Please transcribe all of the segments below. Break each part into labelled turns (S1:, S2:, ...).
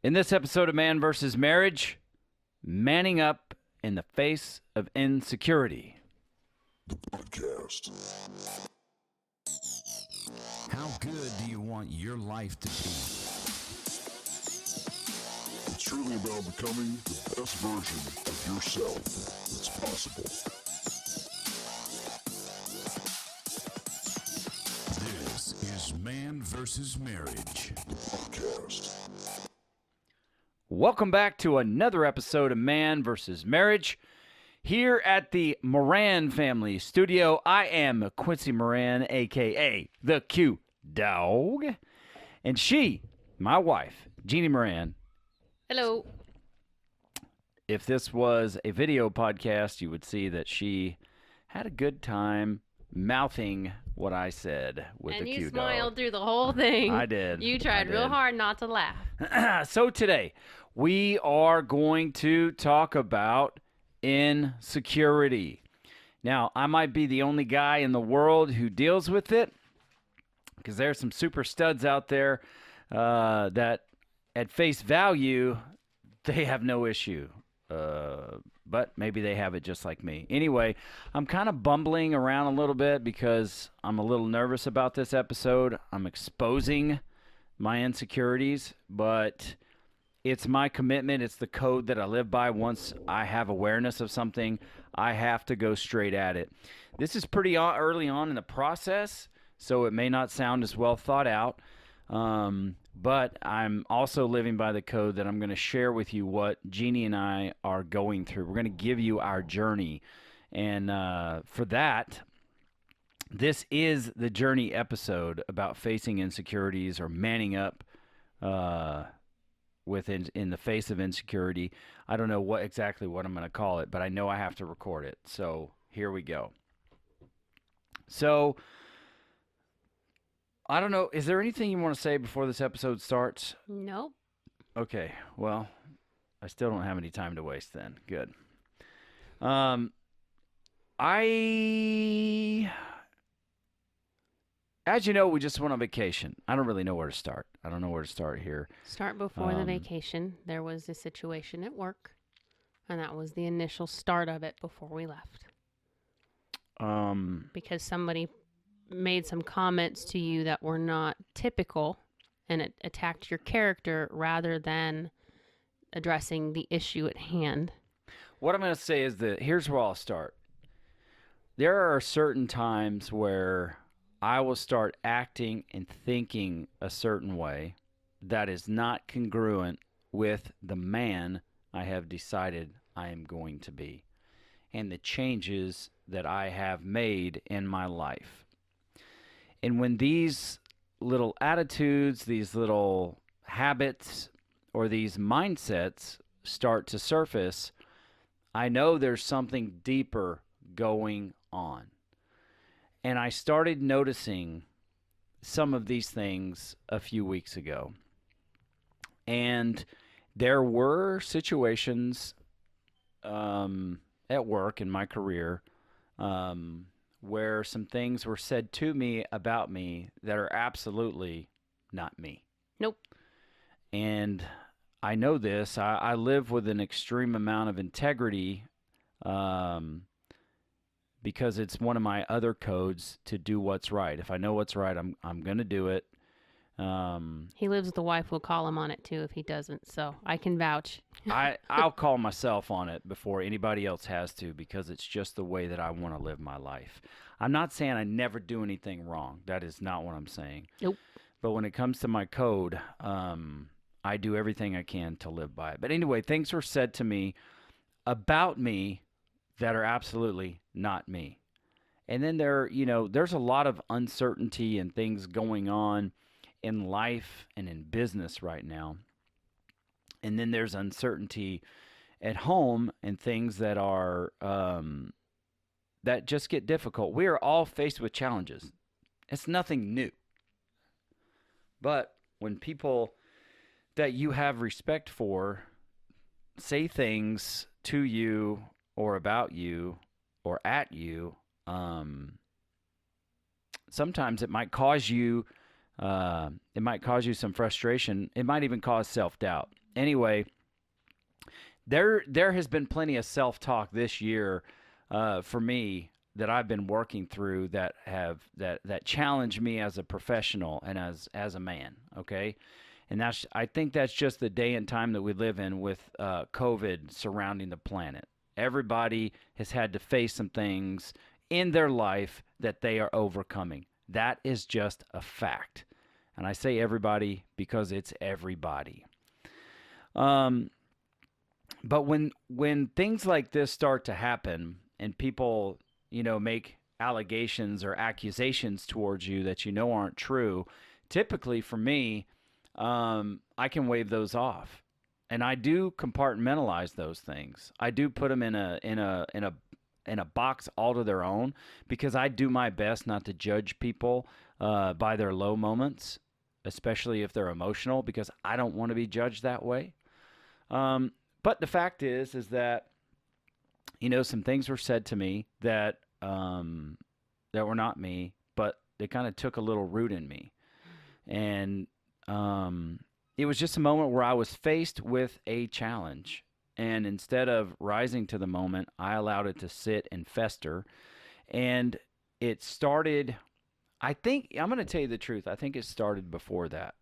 S1: In this episode of Man vs. Marriage, manning up in the face of insecurity.
S2: The podcast.
S3: How good do you want your life to be?
S2: It's truly about becoming the best version of yourself that's possible.
S3: This is Man vs. Marriage.
S2: The podcast.
S1: Welcome back to another episode of Man vs. Marriage. Here at the Moran family studio, I am Quincy Moran, a.k.a. the Q Dog. And she, my wife, Jeannie Moran.
S4: Hello.
S1: If this was a video podcast, you would see that she had a good time mouthing what I said with
S4: And
S1: the
S4: you
S1: Q
S4: smiled
S1: Dog.
S4: through the whole thing.
S1: I did.
S4: You tried
S1: I
S4: real
S1: did.
S4: hard not to laugh.
S1: So today, we are going to talk about insecurity. Now, I might be the only guy in the world who deals with it, because there's some super studs out there that at face value, they have no issue. But maybe they have it just like me. Anyway, I'm kind of bumbling around a little bit because I'm a little nervous about this episode. I'm exposing my insecurities, but it's my commitment. It's the code that I live by. Once I have awareness of something, I have to go straight at it. This is pretty early on in the process, so it may not sound as well thought out. But I'm also living by the code that I'm going to share with you what Jeannie and I are going through. We're going to give you our journey. And for that, this is the journey episode about facing insecurities or manning up in the face of insecurity. I don't know exactly what I'm going to call it, but I know I have to record it. So here we go. So I don't know. Is there anything you want to say before this episode starts?
S4: Nope.
S1: Okay. Well, I still don't have any time to waste then. Good. As you know, we just went on vacation. I don't really know where to start. I don't know where to start here.
S4: Start before the vacation. There was a situation at work, and that was the initial start of it before we left. Because somebody made some comments to you that were not typical, and it attacked your character rather than addressing the issue at hand.
S1: What I'm going to say is that here's where I'll start. There are certain times where I will start acting and thinking a certain way that is not congruent with the man I have decided I am going to be and the changes that I have made in my life. And when these little attitudes, these little habits, or these mindsets start to surface, I know there's something deeper going on. And I started noticing some of these things a few weeks ago. And there were situations at work in my career where some things were said to me about me that are absolutely not me.
S4: Nope.
S1: And I know this. I live with an extreme amount of integrity because it's one of my other codes to do what's right. If I know what's right, I'm going to do it.
S4: He lives, the wife will call him on it too if he doesn't, so I can vouch.
S1: I'll call myself on it before anybody else has to, because it's just the way that I want to live my life. I'm not saying I never do anything wrong. That is not what I'm saying.
S4: Nope.
S1: But when it comes to my code, I do everything I can to live by it. But anyway, things were said to me about me that are absolutely not me. And then there's a lot of uncertainty and things going on in life and in business right now. And then there's uncertainty at home and things that are that just get difficult. We are all faced with challenges. It's nothing new. But when people that you have respect for say things to you or about you or at you, sometimes it might cause you It might cause you some frustration. It might even cause self-doubt. Anyway, there has been plenty of self-talk this year for me that I've been working through that challenge me as a professional and as a man. Okay. And I think that's just the day and time that we live in with COVID surrounding the planet. Everybody has had to face some things in their life that they are overcoming. That is just a fact. And I say everybody because it's everybody. But when things like this start to happen and people, make allegations or accusations towards you that aren't true, typically for me, I can wave those off, and I do compartmentalize those things. I do put them in a box all to their own, because I do my best not to judge people by their low moments, especially if they're emotional, because I don't want to be judged that way. But the fact is that some things were said to me that were not me, but they kind of took a little root in me, and it was just a moment where I was faced with a challenge, and instead of rising to the moment, I allowed it to sit and fester. And it started, I'm going to tell you the truth, I think it started before that.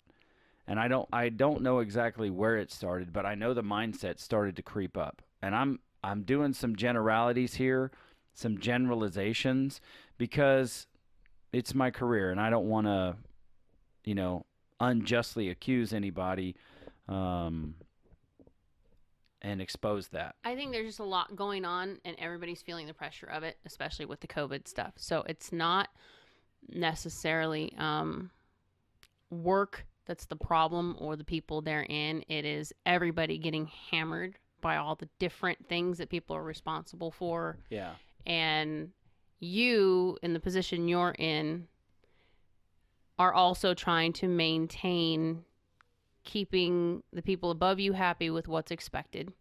S1: And I don't know exactly where it started, but I know the mindset started to creep up. And I'm doing some generalities here, some generalizations, because it's my career and I don't want to, unjustly accuse anybody and expose that.
S4: I think there's just a lot going on and everybody's feeling the pressure of it, especially with the COVID stuff. So it's not necessarily work that's the problem or the people therein. It is everybody getting hammered by all the different things that people are responsible for.
S1: Yeah.
S4: And you, in the position you're in, are also trying to maintain keeping the people above you happy with what's expected,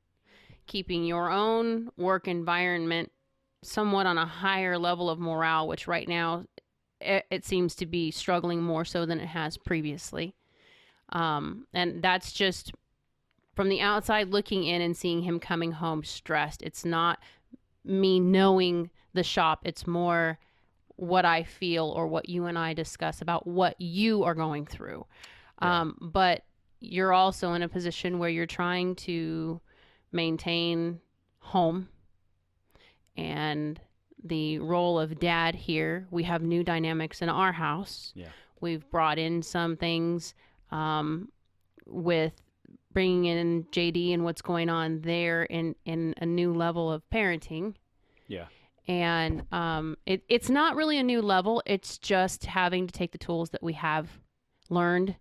S4: keeping your own work environment somewhat on a higher level of morale, which right now it seems to be struggling more so than it has previously. And that's just from the outside looking in and seeing him coming home stressed. It's not me knowing the shop. It's more what I feel or what you and I discuss about what you are going through.
S1: Yeah.
S4: But you're also in a position where you're trying to maintain home and the role of dad here. We have new dynamics in our house.
S1: Yeah.
S4: We've brought in some things with bringing in JD and what's going on there in a new level of parenting.
S1: Yeah.
S4: And it's not really a new level. It's just having to take the tools that we have learned,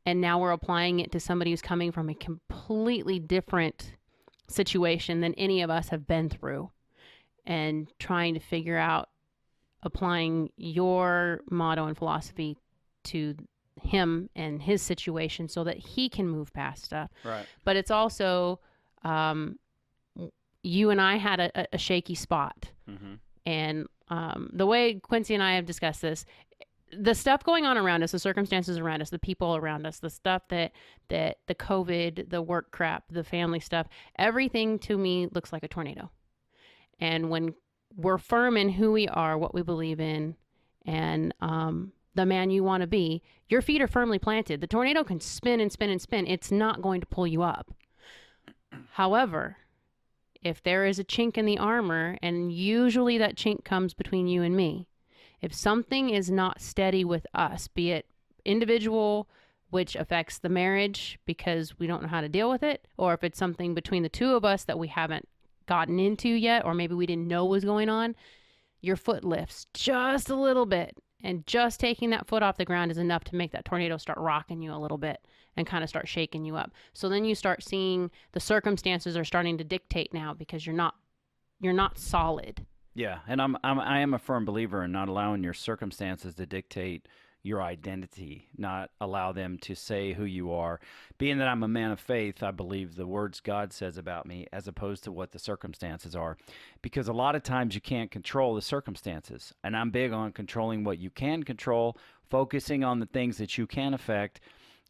S4: and now we're applying it to somebody who's coming from a completely different situation than any of us have been through, and trying to figure out applying your motto and philosophy to him and his situation so that he can move past stuff.
S1: Right.
S4: But it's also you and I had a shaky spot.
S1: Mm-hmm. And
S4: the way Quincy and I have discussed this, the stuff going on around us, the circumstances around us, the people around us, the stuff that the COVID, the work crap, the family stuff, everything to me looks like a tornado. And when we're firm in who we are, what we believe in, and the man you want to be, your feet are firmly planted. The tornado can spin and spin and spin. It's not going to pull you up. However, if there is a chink in the armor, and usually that chink comes between you and me, if something is not steady with us, be it individual, which affects the marriage because we don't know how to deal with it, or if it's something between the two of us that we haven't gotten into yet, or maybe we didn't know was going on, your foot lifts just a little bit. And just taking that foot off the ground is enough to make that tornado start rocking you a little bit and kind of start shaking you up. So then you start seeing the circumstances are starting to dictate now because you're not solid.
S1: Yeah, and I am a firm believer in not allowing your circumstances to dictate your identity, not allow them to say who you are. Being that I'm a man of faith, I believe the words God says about me as opposed to what the circumstances are. Because a lot of times you can't control the circumstances. And I'm big on controlling what you can control focusing on the things that you can affect,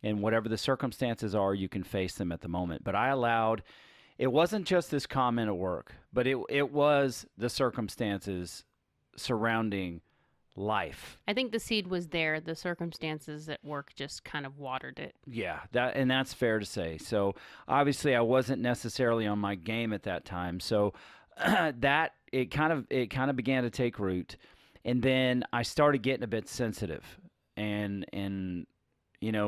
S1: and whatever the circumstances are, you can face them at the moment. But I allowed, it wasn't just this comment at work, but it was the circumstances surrounding life.
S4: I think the seed was there. The circumstances at work just kind of watered it.
S1: Yeah, that's fair to say. So obviously I wasn't necessarily on my game at that time. So that it kind of began to take root, and then I started getting a bit sensitive, and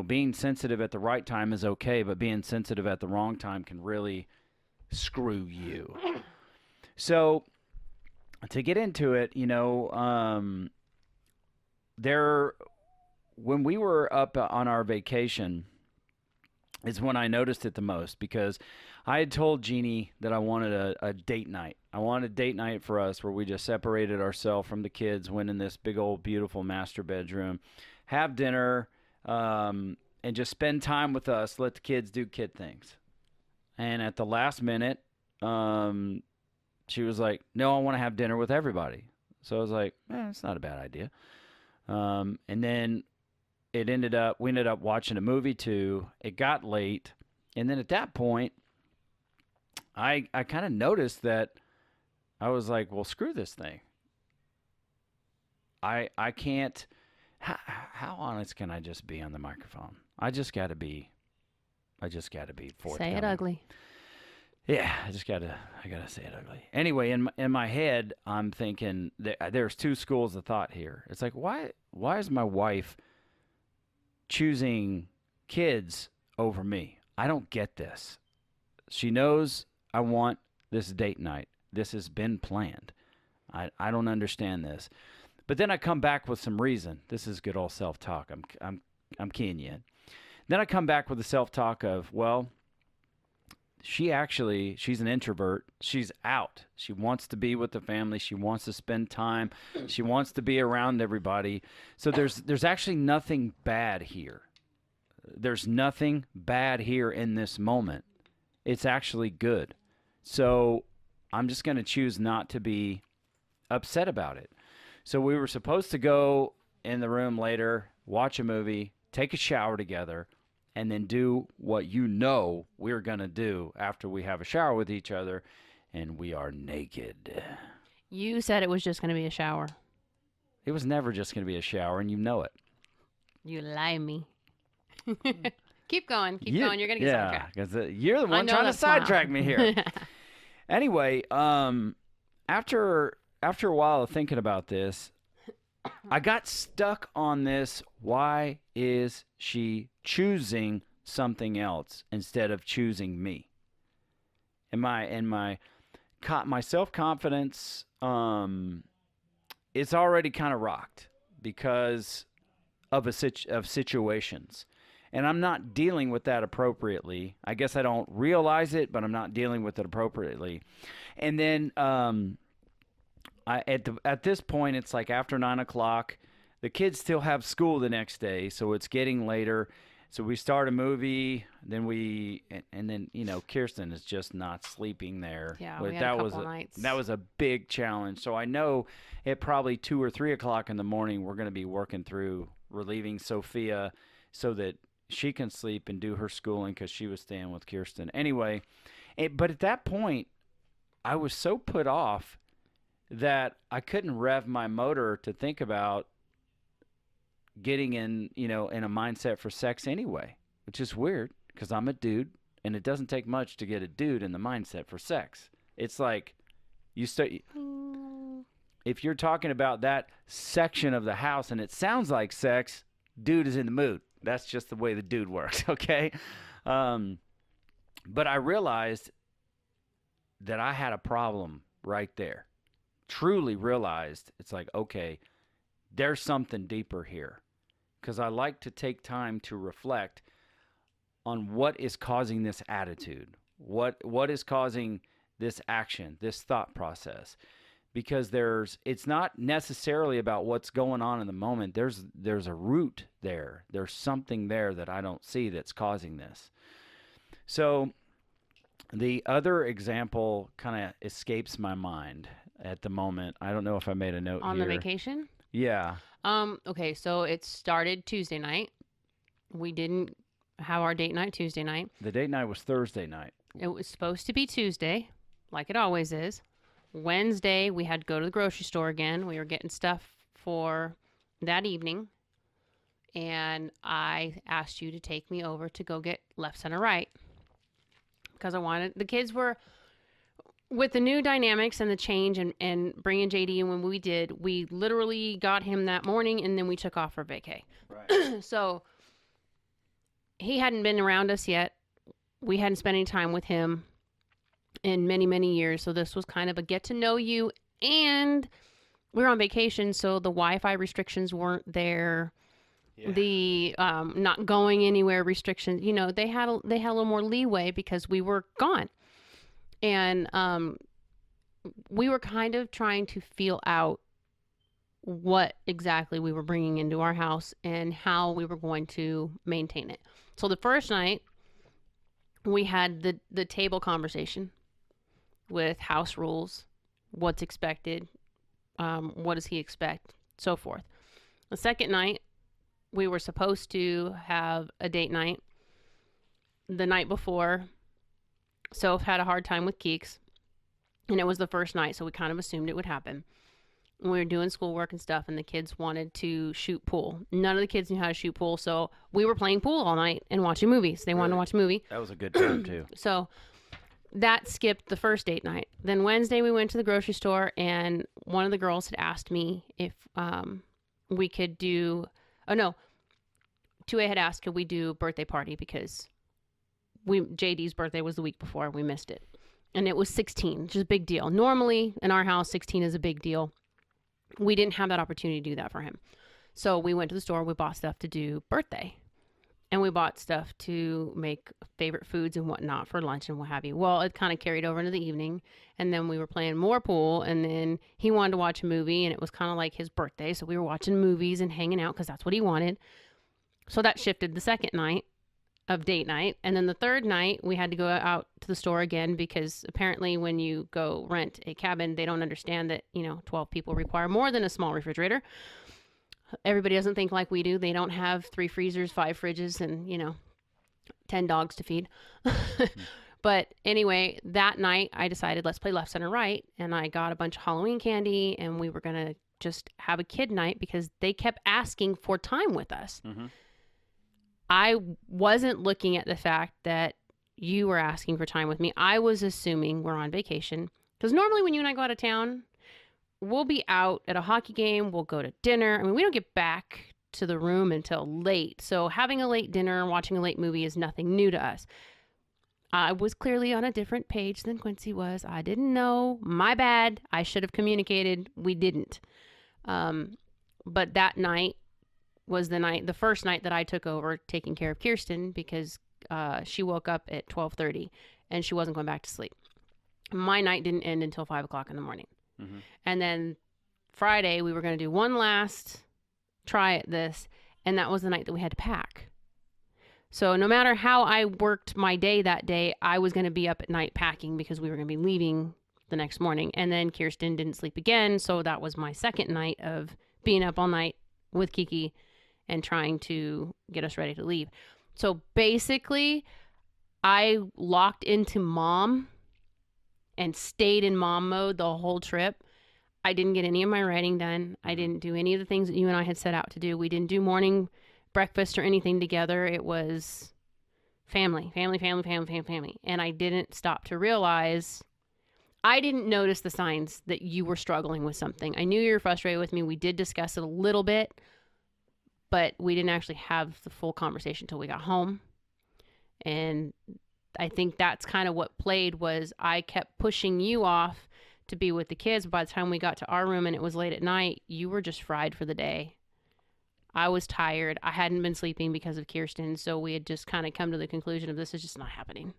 S1: being sensitive at the right time is okay, but being sensitive at the wrong time can really screw you. So to get into it, when we were up on our vacation is when I noticed it the most, because I had told Jeannie that I wanted a date night. I wanted a date night for us where we just separated ourselves from the kids, went in this big old beautiful master bedroom, have dinner, and just spend time with us, let the kids do kid things. And at the last minute, she was like, no, I want to have dinner with everybody. So I was like, it's not a bad idea. And then we ended up watching a movie too. It got late. And then at that point, I kind of noticed that I was like, well, screw this thing. I can't, how honest can I just be on the microphone? I just got to be forthcoming.
S4: Say it ugly.
S1: Yeah, I gotta say it ugly. Anyway, in my head, I'm thinking there's two schools of thought here. It's like, why is my wife choosing kids over me? I don't get this. She knows I want this date night. This has been planned. I don't understand this. But then I come back with some reason. This is good old self-talk. I'm keying you in. Then I come back with the self-talk of, well, she's an introvert. She's out. She wants to be with the family. She wants to spend time. She wants to be around everybody. So there's actually nothing bad here. There's nothing bad here in this moment. It's actually good. So I'm just going to choose not to be upset about it. So we were supposed to go in the room later, watch a movie, take a shower together, and then do what we're going to do after we have a shower with each other, and we are naked.
S4: You said it was just going to be a shower.
S1: It was never just going to be a shower, and you know it.
S4: You lie me. Keep going. You're going to get sidetracked.
S1: Yeah, because you're the one trying to sidetrack me here. Anyway, after a while of thinking about this, I got stuck on this. Why is she choosing something else instead of choosing me? And my self-confidence, it's already kind of rocked because of situations. And I'm not dealing with that appropriately. I guess I don't realize it, but I'm not dealing with it appropriately. And then at this point, it's like after 9 o'clock. The kids still have school the next day, so it's getting later. So we start a movie, then Kirsten is just not sleeping there.
S4: Yeah, we had a couple nights.
S1: That was a big challenge. So I know at probably 2 or 3 o'clock in the morning, we're going to be working through relieving Sophia so that she can sleep and do her schooling because she was staying with Kirsten. Anyway, but at that point, I was so put off that I couldn't rev my motor to think about getting in a mindset for sex anyway, which is weird because I'm a dude and it doesn't take much to get a dude in the mindset for sex. It's like if you're talking about that section of the house and it sounds like sex, dude is in the mood. That's just the way the dude works, okay? But I realized that I had a problem right there. Truly realized it's like, okay, there's something deeper here. Because I like to take time to reflect on what is causing this attitude. What is causing this action, this thought process. Because it's not necessarily about what's going on in the moment. There's a root there. There's something there that I don't see that's causing this. So the other example kind of escapes my mind at the moment. I don't know if I made a note
S4: on
S1: here.
S4: the vacation?
S1: Yeah.
S4: Okay, so it started Tuesday night. We didn't have our date night Tuesday night.
S1: The date night was Thursday night.
S4: It was supposed to be Tuesday, like it always is. Wednesday, we had to go to the grocery store again. We were getting stuff for that evening. And I asked you to take me over to go get left, center, right. Because I wanted, the kids were, with the new dynamics and the change and bringing JD in when we did, we literally got him that morning and then we took off for vacay.
S1: Right.
S4: So he hadn't been around us yet. We hadn't spent any time with him in many, many years. So this was kind of a get to know you. And we were on vacation, so the Wi-Fi restrictions weren't there.
S1: Yeah.
S4: The not going anywhere restrictions, you know, they had a little more leeway because we were gone. And we were kind of trying to feel out what exactly we were bringing into our house and how we were going to maintain it. So the first night, we had the table conversation with house rules, what's expected, what does he expect, so forth. The second night, we were supposed to have a date night the night before. Soph had a hard time with Keeks, and it was the first night, so we kind of assumed it would happen. We were doing schoolwork and stuff, and the kids wanted to shoot pool. None of the kids knew how to shoot pool, so we were playing pool all night and watching movies. They wanted to watch a movie.
S1: That was a good time, too.
S4: So that skipped the first date night. Then Wednesday, we went to the grocery store, and one of the girls had asked me if we could do... Oh, no. 2A had asked, could we do birthday party, because JD's birthday was the week before. We missed it. And it was 16, which is a big deal. Normally, in our house, 16 is a big deal. We didn't have that opportunity to do that for him. So we went to the store. We bought stuff to do birthday. And we bought stuff to make favorite foods and whatnot for lunch and what have you. Well, it kind of carried over into the evening. And then we were playing more pool. And then he wanted to watch a movie. And it was kind of like his birthday. So we were watching movies and hanging out because that's what he wanted. So that shifted the second night of date night. And then the third night, we had to go out to the store again because apparently when you go rent a cabin, they don't understand that, 12 people require more than a small refrigerator. Everybody doesn't think like we do. They don't have 3 freezers, 5 fridges, and, 10 dogs to feed. But anyway, that night I decided let's play left, center, right. And I got a bunch of Halloween candy and we were going to just have a kid night because they kept asking for time with us.
S1: Mm-hmm.
S4: I wasn't looking at the fact that you were asking for time with me. I was assuming we're on vacation because normally when you and I go out of town, we'll be out at a hockey game. We'll go to dinner. I mean, we don't get back to the room until late. So having a late dinner and watching a late movie is nothing new to us. I was clearly on a different page than Quincy was. I didn't know. My bad. I should have communicated. We didn't. But that night was the first night that I took over taking care of Kirsten because she woke up at 12:30 and she wasn't going back to sleep. My night didn't end until 5 o'clock in the morning. Mm-hmm. And then Friday, we were going to do one last try at this, and that was the night that we had to pack. So no matter how I worked my day that day, I was going to be up at night packing because we were going to be leaving the next morning. And then Kirsten didn't sleep again, so that was my second night of being up all night with Kiki and trying to get us ready to leave. So basically, I locked into mom and stayed in mom mode the whole trip. I didn't get any of my writing done. I didn't do any of the things that you and I had set out to do. We didn't do morning breakfast or anything together. It was family. And I didn't stop to realize, I didn't notice the signs that you were struggling with something. I knew you were frustrated with me. We did discuss it a little bit, but we didn't actually have the full conversation until we got home. And I think that's kind of what played was I kept pushing you off to be with the kids. By the time we got to our room and it was late at night, you were just fried for the day. I was tired. I hadn't been sleeping because of Kirsten. So we had just kind of come to the conclusion of this is just not happening.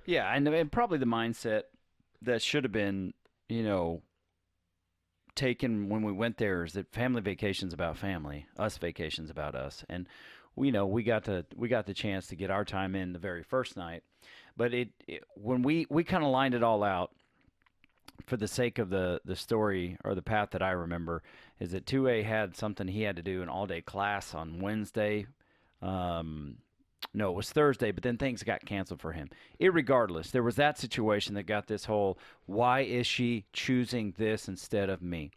S1: Yeah. And probably the mindset that should have been, taken when we went there is that family vacation's about family, us vacation's about us. And we got the chance to get our time in the very first night, but when we kind of lined it all out, for the sake of the story or the path that I remember, is that 2A had something he had to do an all-day class on Wednesday. No, it was Thursday, but then things got canceled for him. Irregardless, there was that situation that got this whole, why is she choosing this instead of me?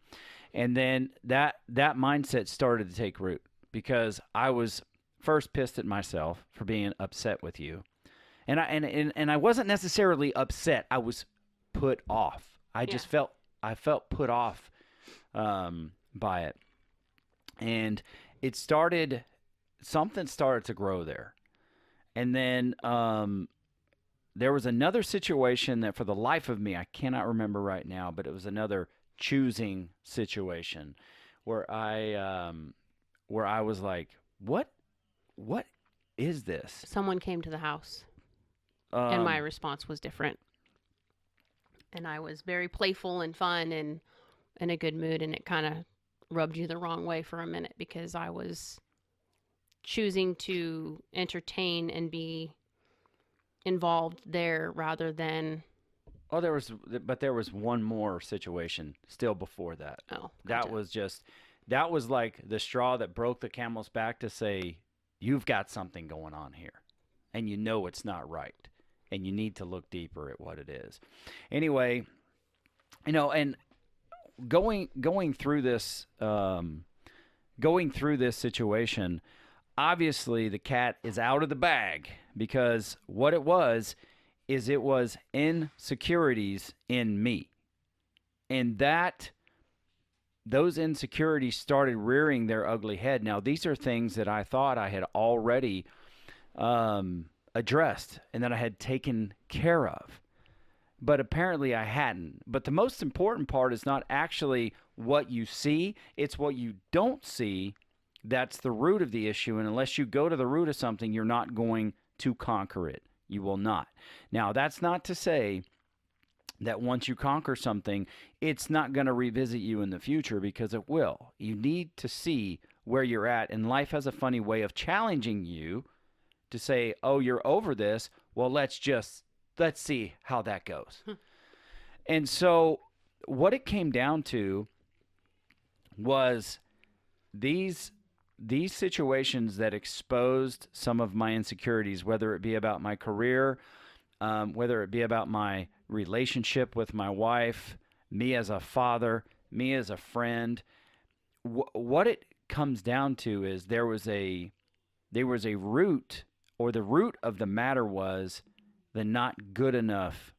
S1: And then that mindset started to take root because I was first pissed at myself for being upset with you. And I wasn't necessarily upset. I was put off. I just felt put off by it. And something started to grow there. And then there was another situation that for the life of me, I cannot remember right now, but it was another choosing situation where I was like, what is this?
S4: Someone came to the house, and my response was different. And I was very playful and fun and in a good mood, and it kind of rubbed you the wrong way for a minute because I was choosing to entertain and be involved there rather than...
S1: Oh, there was one more situation still before that.
S4: Oh,
S1: gotcha. That was like the straw that broke the camel's back to say, you've got something going on here and you know it's not right and you need to look deeper at what it is. Anyway, and going through this situation, obviously the cat is out of the bag because what it was insecurities in me. And those insecurities started rearing their ugly head. Now, these are things that I thought I had already addressed and that I had taken care of. But apparently I hadn't. But the most important part is not actually what you see, it's what you don't see. That's the root of the issue. And unless you go to the root of something, you're not going to conquer it. You will not. Now, that's not to say that once you conquer something, it's not going to revisit you in the future, because it will. You need to see where you're at. And life has a funny way of challenging you to say, oh, you're over this. Well, let's see how that goes. And so what it came down to was these situations that exposed some of my insecurities, whether it be about my career, whether it be about my relationship with my wife, me as a father, me as a friend. What it comes down to is there was a root, or the root of the matter was the not good enough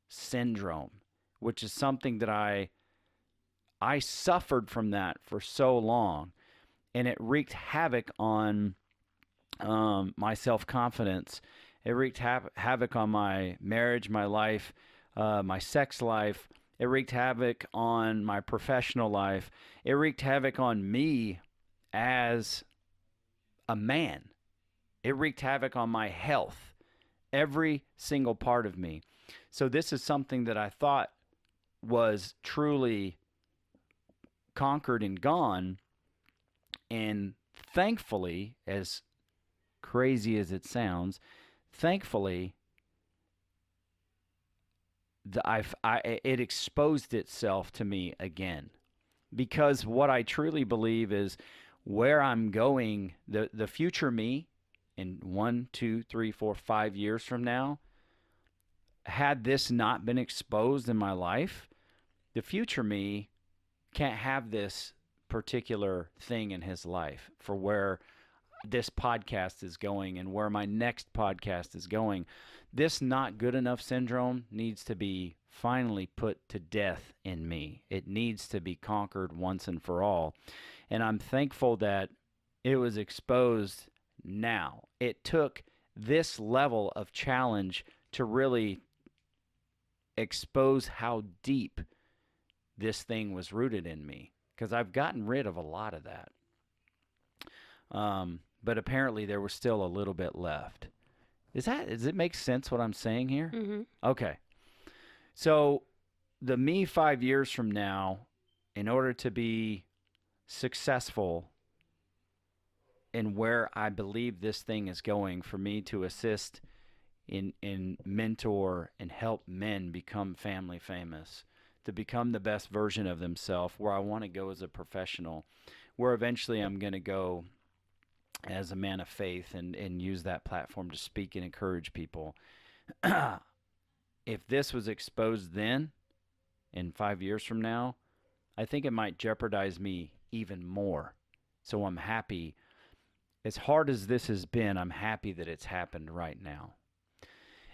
S1: syndrome, which is something that I suffered from that for so long. And it wreaked havoc on my self-confidence. It wreaked havoc on my marriage, my life, my sex life. It wreaked havoc on my professional life. It wreaked havoc on me as a man. It wreaked havoc on my health, every single part of me. So this is something that I thought was truly conquered and gone. And thankfully, as crazy as it sounds, thankfully, it exposed itself to me again. Because what I truly believe is where I'm going, the future me in 1, 2, 3, 4, 5 years from now, had this not been exposed in my life, the future me can't have this particular thing in his life for where this podcast is going and where my next podcast is going. This not good enough syndrome needs to be finally put to death in me. It needs to be conquered once and for all. And I'm thankful that it was exposed now. It took this level of challenge to really expose how deep this thing was rooted in me. Because I've gotten rid of a lot of that. But apparently there was still a little bit left. Does it make sense what I'm saying here?
S4: Mm-hmm.
S1: Okay. So the me 5 years from now, in order to be successful in where I believe this thing is going, for me to assist in mentor and help men become family famous, to become the best version of themselves, where I want to go as a professional, where eventually I'm going to go as a man of faith and use that platform to speak and encourage people. If this was exposed then, in 5 years from now, I think it might jeopardize me even more. So I'm happy. As hard as this has been, I'm happy that it's happened right now.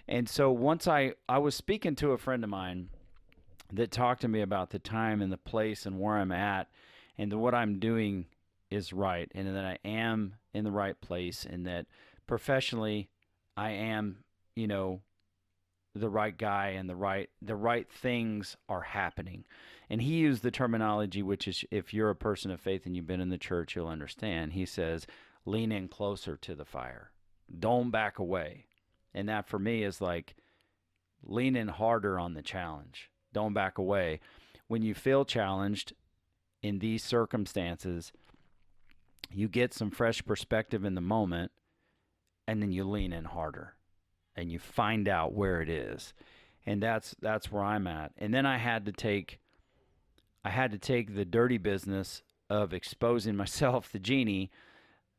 S1: And so once I was speaking to a friend of mine that talked to me about the time and the place and where I'm at, and that what I'm doing is right, and that I am in the right place, and that professionally I am, the right guy, and the right things are happening. And he used the terminology, which is, if you're a person of faith and you've been in the church, you'll understand. He says, lean in closer to the fire. Don't back away. And that for me is like, lean in harder on the challenge. Don't back away. When you feel challenged in these circumstances, you get some fresh perspective in the moment, and then you lean in harder and you find out where it is. And that's where I'm at. And then I had to take the dirty business of exposing myself, the genie,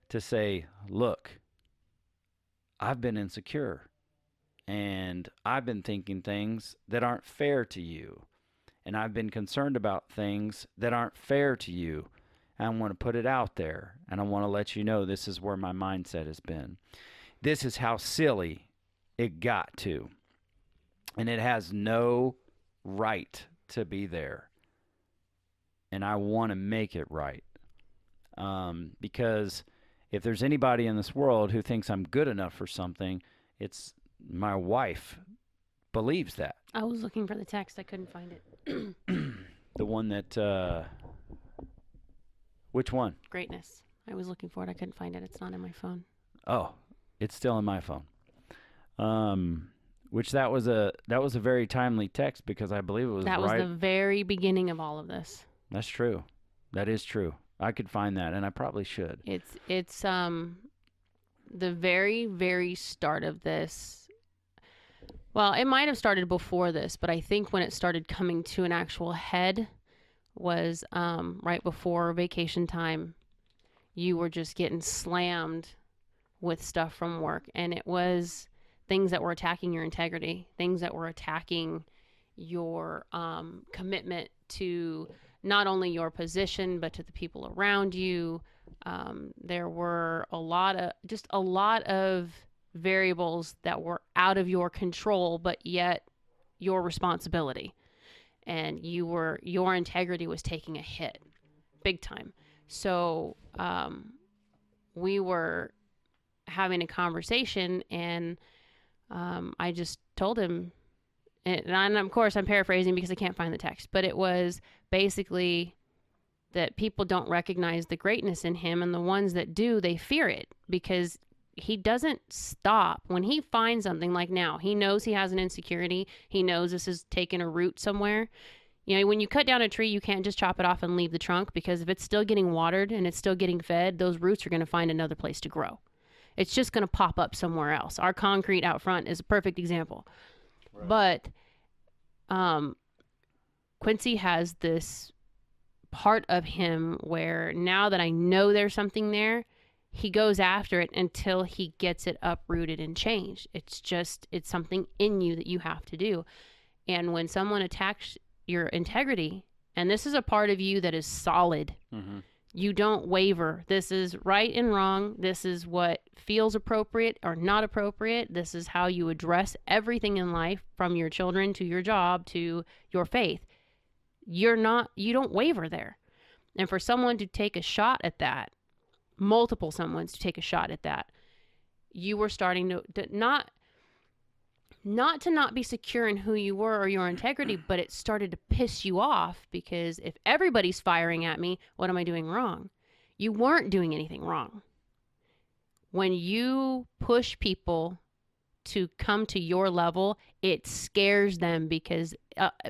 S1: to say, look, I've been insecure, and I've been thinking things that aren't fair to you, and I've been concerned about things that aren't fair to you. And I want to put it out there, and I want to let you know this is where my mindset has been. This is how silly it got to, and it has no right to be there. And I want to make it right, because if there's anybody in this world who thinks I'm good enough for something, it's my wife believes that.
S4: I was looking for the text. I couldn't find it.
S1: The one that, which one?
S4: Greatness. I was looking for it. I couldn't find it. It's not in my phone.
S1: Oh, it's still in my phone. Which that was a very timely text, because I believe it was
S4: That was the very beginning of all of this.
S1: That's true. That is true. I could find that, and I probably should.
S4: It's the very, very start of this. Well, it might have started before this, but I think when it started coming to an actual head was right before vacation time. You were just getting slammed with stuff from work, and it was things that were attacking your integrity, things that were attacking your commitment to not only your position, but to the people around you. There were a lot of variables that were out of your control, but yet your responsibility. And your integrity was taking a hit big time. So we were having a conversation, and I just told him, and of course I'm paraphrasing because I can't find the text, but it was basically that people don't recognize the greatness in him, and the ones that do, they fear it, because he doesn't stop. When he finds something, like now, he knows he has an insecurity. He knows this is taking a root somewhere. When you cut down a tree, you can't just chop it off and leave the trunk, because if it's still getting watered and it's still getting fed, those roots are going to find another place to grow. It's just going to pop up somewhere else. Our concrete out front is a perfect example. Right. But Quincy has this part of him where, now that I know there's something there, he goes after it until he gets it uprooted and changed. It's something in you that you have to do. And when someone attacks your integrity, and this is a part of you that is solid, you don't waver. This is right and wrong. This is what feels appropriate or not appropriate. This is how you address everything in life, from your children to your job to your faith. You don't waver there. And for someone to take a shot at that, multiple someones to take a shot at that, you were starting to not be secure in who you were or your integrity, but it started to piss you off, because if everybody's firing at me, what am I doing wrong? You weren't doing anything wrong. When you push people to come to your level, it scares them, because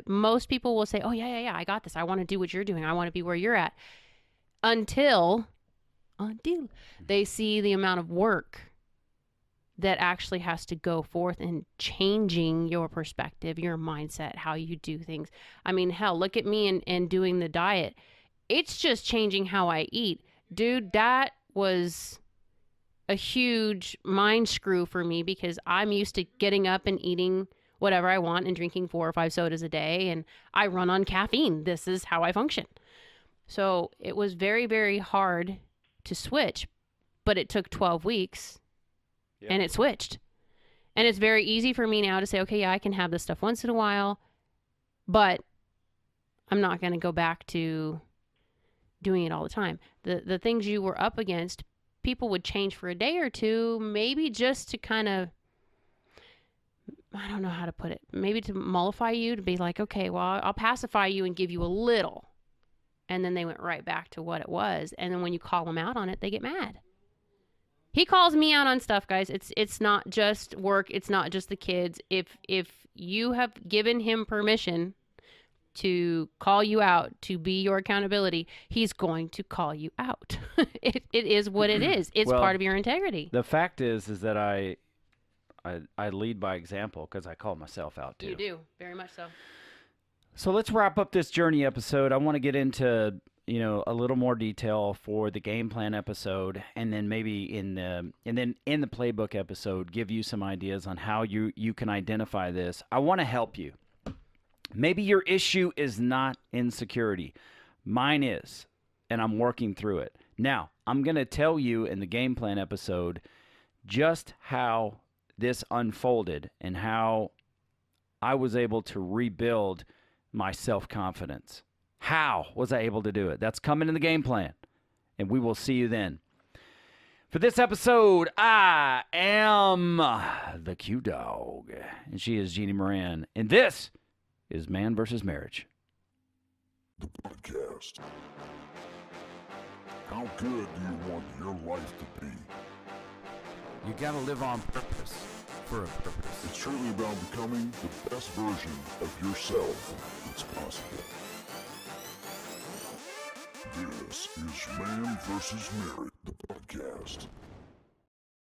S4: most people will say, oh, yeah, I got this. I want to do what you're doing. I want to be where you're at. Until they see the amount of work that actually has to go forth and changing your perspective, your mindset, how you do things. I mean, hell, look at me and doing the diet. It's just changing how I eat. Dude, that was a huge mind screw for me because I'm used to getting up and eating whatever I want and drinking 4 or 5 sodas a day, and I run on caffeine. This is how I function. So it was very, very hard to switch, but it took 12 weeks and it switched. And it's very easy for me now to say, okay, yeah, I can have this stuff once in a while, but I'm not going to go back to doing it all the time. The things you were up against, people would change for a day or two, maybe just to kind of, I don't know how to put it, maybe to mollify you, to be like, okay, well, I'll pacify you and give you a little. And then they went right back to what it was. And then when you call them out on it, they get mad. He calls me out on stuff, guys. It's not just work. It's not just the kids. If you have given him permission to call you out, to be your accountability, he's going to call you out. It is what it is. It's part of your integrity.
S1: The fact is that I lead by example because I call myself out too.
S4: You do, very much so.
S1: So let's wrap up this journey episode. I want to get into a little more detail for the game plan episode, and then maybe in the playbook episode, give you some ideas on how you can identify this. I want to help you. Maybe your issue is not insecurity. Mine is, and I'm working through it. Now, I'm going to tell you in the game plan episode just how this unfolded and how I was able to rebuild my self-confidence. How was I able to do it? That's coming in the game plan, and we will see you then. For this episode, I am the Q Dog, and she is Jeannie Moran, and this is Man vs. Marriage.
S2: The podcast. How good do you want your life to be?
S3: You gotta live on purpose, for a purpose.
S2: It's truly about becoming the best version of yourself that's possible. This is Man vs. Marriage, the podcast.